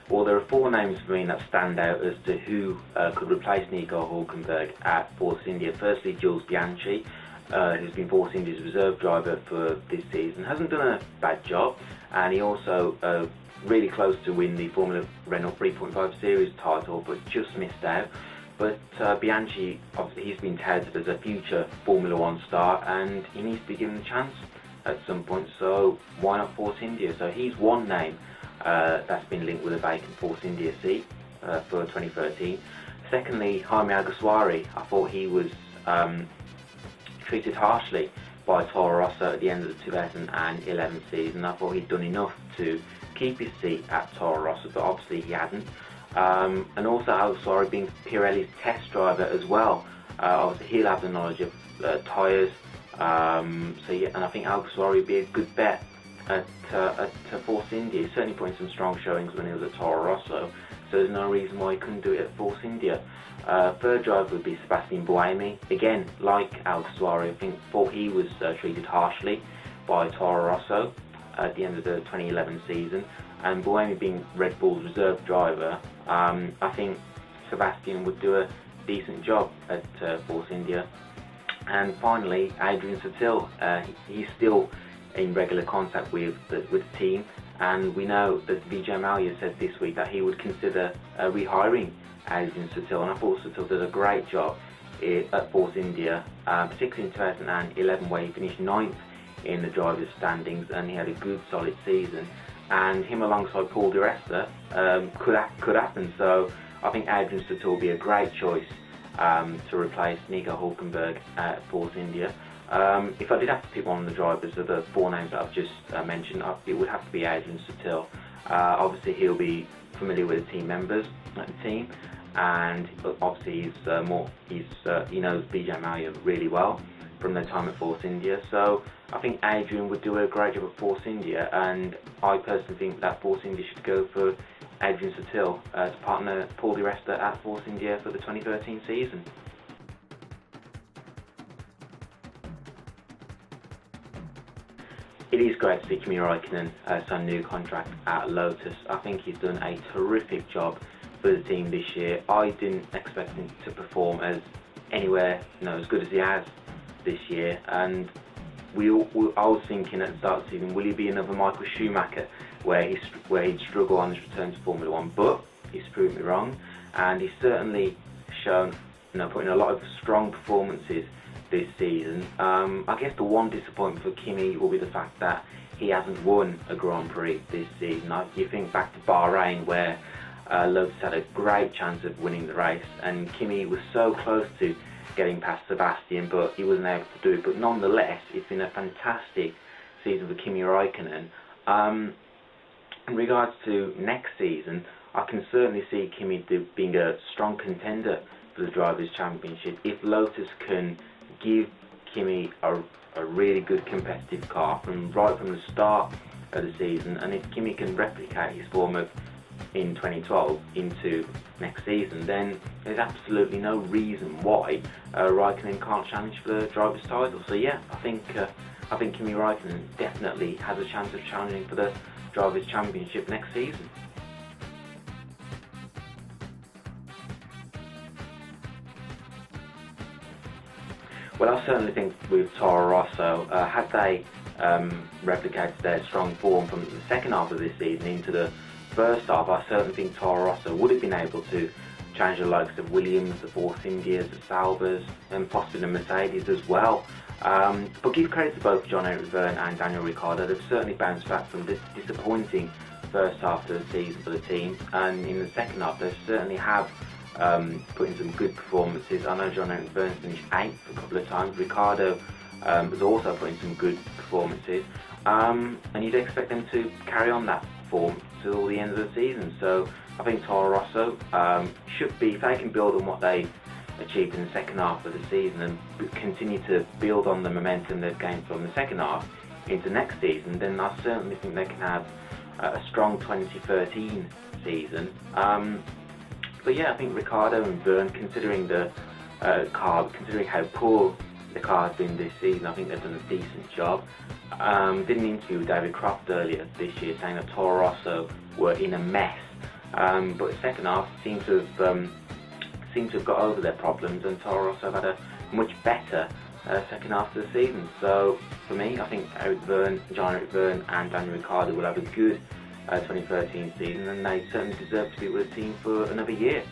Well, there are four names for me that stand out as to who could replace Nico Hulkenburg at Force India. Firstly, Jules Bianchi, who's been Force India's reserve driver for this season, hasn't done a bad job, and he also really close to win the Formula Renault 3.5 Series title, but just missed out. But Bianchi, obviously, he's been touted as a future Formula One star, and he needs to be given a chance at some point. So why not Force India? So he's one name that's been linked with a vacant Force India seat for 2013. Secondly, Jaime Alguersuari. I thought he was treated harshly by Toro Rosso at the end of the 2011 season. I thought he'd done enough to keep his seat at Toro Rosso, but obviously he hadn't. And also Alguersuari being Pirelli's test driver as well. Obviously he'll have the knowledge of tyres. So yeah, and I think Alguersuari would be a good bet at Force India. He's certainly put in some strong showings when he was at Toro Rosso, so there's no reason why he couldn't do it at Force India. Third driver would be Sebastian Buemi. Again, like Alguersuari, I thought he was treated harshly by Toro Rosso at the end of the 2011 season, and Buemi being Red Bull's reserve driver, I think Sebastian would do a decent job at Force India. And finally, Adrian Sutil. He's still in regular contact with the team, and we know that Vijay Mallya said this week that he would consider rehiring Adrian Sutil, and I thought Sutil did a great job at Force India, particularly in 2011 where he finished 9th in the drivers' standings and he had a good solid season, and him alongside Paul Di Resta could happen. So I think Adrian Sutil will be a great choice to replace Nico Hulkenburg at Force India. If I did have to pick one of the drivers of the four names that I've just mentioned, it would have to be Adrian Sutil. Obviously he'll be familiar with the team members at the team, and obviously he knows Vijay Mallya really well from their time at Force India. So I think Adrian would do a great job at Force India, and I personally think that Force India should go for Adrian Sutil to partner Paul Di Resta at Force India for the 2013 season. It is great to see Kimi Raikkonen sign a new contract at Lotus. I think he's done a terrific job for the team this year. I didn't expect him to perform as anywhere as good as he has this year, and I was thinking at the start of the season, will he be another Michael Schumacher where he'd struggle on his return to Formula One? But he's proved me wrong, and he's certainly shown, putting a lot of strong performances this season. I guess the one disappointment for Kimi will be the fact that he hasn't won a Grand Prix this season. You think back to Bahrain where Lotus had a great chance of winning the race, and Kimi was so close to getting past Sebastian, but he wasn't able to do it. But nonetheless, it's been a fantastic season for Kimi Raikkonen. In regards to next season, I can certainly see Kimi being a strong contender for the Drivers' Championship if Lotus can give Kimi a really good competitive car right from the start of the season, and if Kimi can replicate his form of in 2012 into next season, then there's absolutely no reason why Raikkonen can't challenge for the driver's title. So yeah, I think Kimi Raikkonen definitely has a chance of challenging for the Drivers' Championship next season. Well, I certainly think with Toro Rosso, had they replicated their strong form from the second half of this season into the first half, I certainly think Toro Rosso would have been able to challenge the likes of Williams, the Force Indias, the Saubers, and possibly the Mercedes as well. But give credit to both Jean-Eric Vergne and Daniel Ricciardo. They've certainly bounced back from this disappointing first half of the season for the team, and in the second half they certainly have put in some good performances. I know Jean-Eric Vergne finished 8th a couple of times. Ricciardo has also put in some good performances, and you'd expect them to carry on that form till the end of the season. So I think Toro Rosso should be, if they can build on what they achieved in the second half of the season and continue to build on the momentum they've gained from the second half into next season, then I certainly think they can have a strong 2013 season. But yeah, I think Ricciardo and Vergne, considering the considering how poor the car has been this season, I think they've done a decent job. Did an interview with David Croft earlier this year saying that Toro Rosso were in a mess but second half seem to have got over their problems, and Toro Rosso have had a much better second half of the season. So for me, I think Jean-Eric Vergne and Daniel Ricciardo will have a good 2013 season, and they certainly deserve to be with the team for another year.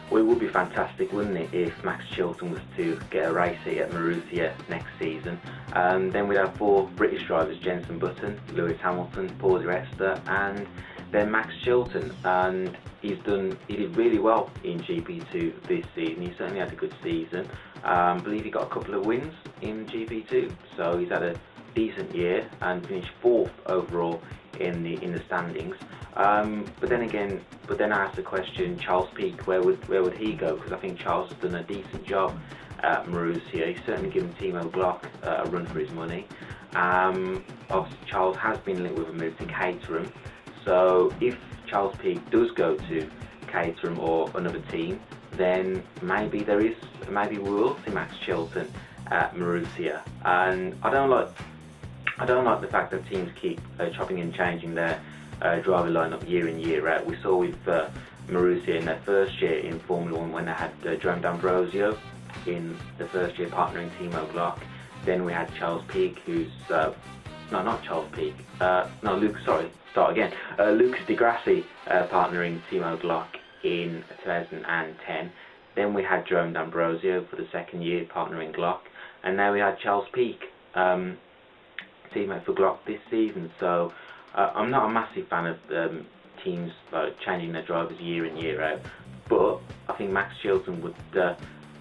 Well, it would be fantastic, wouldn't it, if Max Chilton was to get a race seat at Marussia next season. Then we'd have 4 British drivers: Jenson Button, Lewis Hamilton, Paul di Resta, and then Max Chilton. And he did really well in GP2 this season. He certainly had a good season. I believe he got a couple of wins in GP2, so he's had a decent year and finished 4th overall in the standings. But then I asked the question, Charles Pic, where would he go? Because I think Charles has done a decent job at Marussia. He's certainly given Timo Glock a run for his money. Obviously Charles has been linked with a move to Caterham, so if Charles Pic does go to Caterham or another team, then maybe we will see Max Chilton at Marussia. And I don't like the fact that teams keep chopping and changing their driver lineup year in, year out. We saw with Marussia in their first year in Formula 1 when they had Jerome D'Ambrosio in the first year partnering Timo Glock. Then we had Charles Pic, who's Lucas Di Grassi partnering Timo Glock in 2010. Then we had Jerome D'Ambrosio for the second year partnering Glock, and now we had Charles Pic, teammate for Glock this season. So I'm not a massive fan of teams changing their drivers year in, year out, but I think Max Chilton would,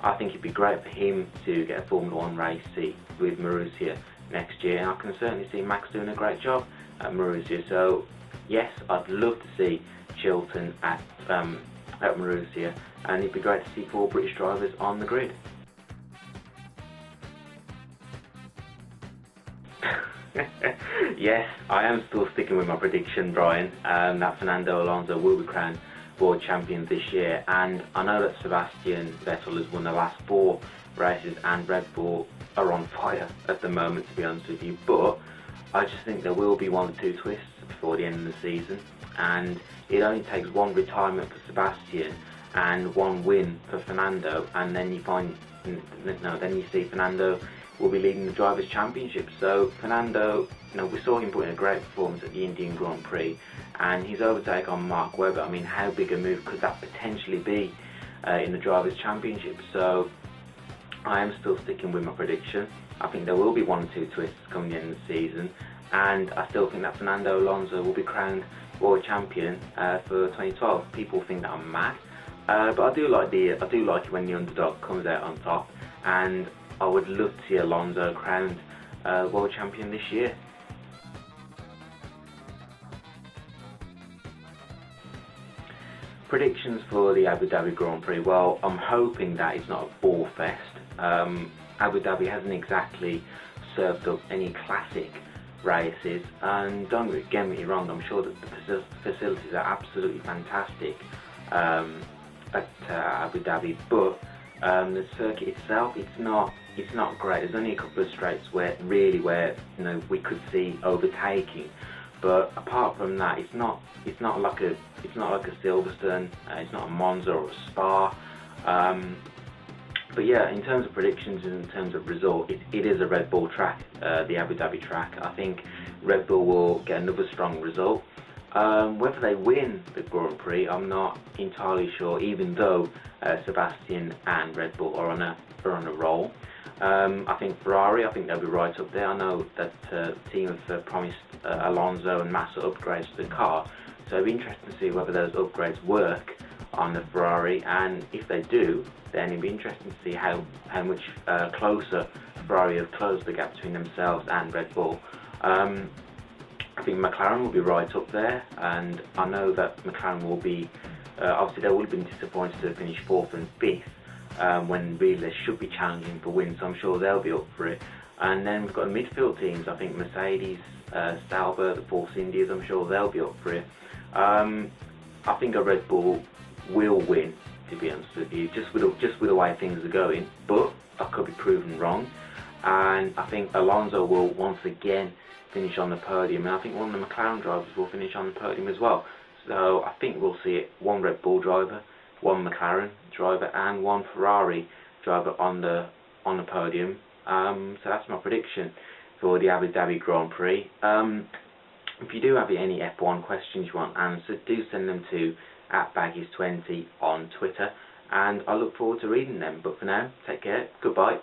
I think it'd be great for him to get a Formula 1 race seat with Marussia next year, and I can certainly see Max doing a great job at Marussia. So yes, I'd love to see Chilton at Marussia, and it'd be great to see 4 British drivers on the grid. Yes, I am still sticking with my prediction, Brian, that Fernando Alonso will be crowned world champion this year. And I know that Sebastian Vettel has won the last 4 races, and Red Bull are on fire at the moment, to be honest with you, but I just think there will be 1 or 2 twists before the end of the season, and it only takes 1 retirement for Sebastian and 1 win for Fernando, and then you see Fernando will be leading the Drivers' Championship. So Fernando, we saw him put in a great performance at the Indian Grand Prix, and his overtake on Mark Webber, I mean, how big a move could that potentially be in the Drivers' Championship? So I am still sticking with my prediction. I think there will be 1 or 2 twists coming the end of the season, and I still think that Fernando Alonso will be crowned world champion for 2012. People think that I'm mad, but I do like it when the underdog comes out on top, and I would love to see Alonso crowned world champion this year. Predictions for the Abu Dhabi Grand Prix. Well, I'm hoping that it's not a ball fest. Abu Dhabi hasn't exactly served up any classic races, and don't get me wrong, I'm sure that the facilities are absolutely fantastic at Abu Dhabi, but the circuit itself, it's not great. There's only a couple of straights where we could see overtaking, but apart from that, it's not like a Silverstone, it's not a Monza or a Spa. But yeah, in terms of predictions and in terms of result, it is a Red Bull track, the Abu Dhabi track. I think Red Bull will get another strong result. Whether they win the Grand Prix, I'm not entirely sure, even though Sebastian and Red Bull are on a roll. I think Ferrari, they'll be right up there. I know that the team have promised Alonso and Massa upgrades to the car, so it'll be interesting to see whether those upgrades work on the Ferrari, and if they do, then it'll be interesting to see how much closer Ferrari have closed the gap between themselves and Red Bull. I think McLaren will be right up there, and I know that McLaren will be, obviously they will have been disappointed to finish 4th and 5th, when really they should be challenging for wins, so I'm sure they'll be up for it. And then we've got the midfield teams. I think Mercedes, Sauber, the Force Indias, I'm sure they'll be up for it. I think a Red Bull will win, to be honest with you, just with the way things are going, but I could be proven wrong. And I think Alonso will once again finish on the podium, and I think one of the McLaren drivers will finish on the podium as well. So I think we'll see one Red Bull driver, one McLaren driver, and one Ferrari driver on the podium. So that's my prediction for the Abu Dhabi Grand Prix. If you do have any F1 questions you want answered, do send them to @Baggies20 on Twitter, and I look forward to reading them. But for now, take care, goodbye.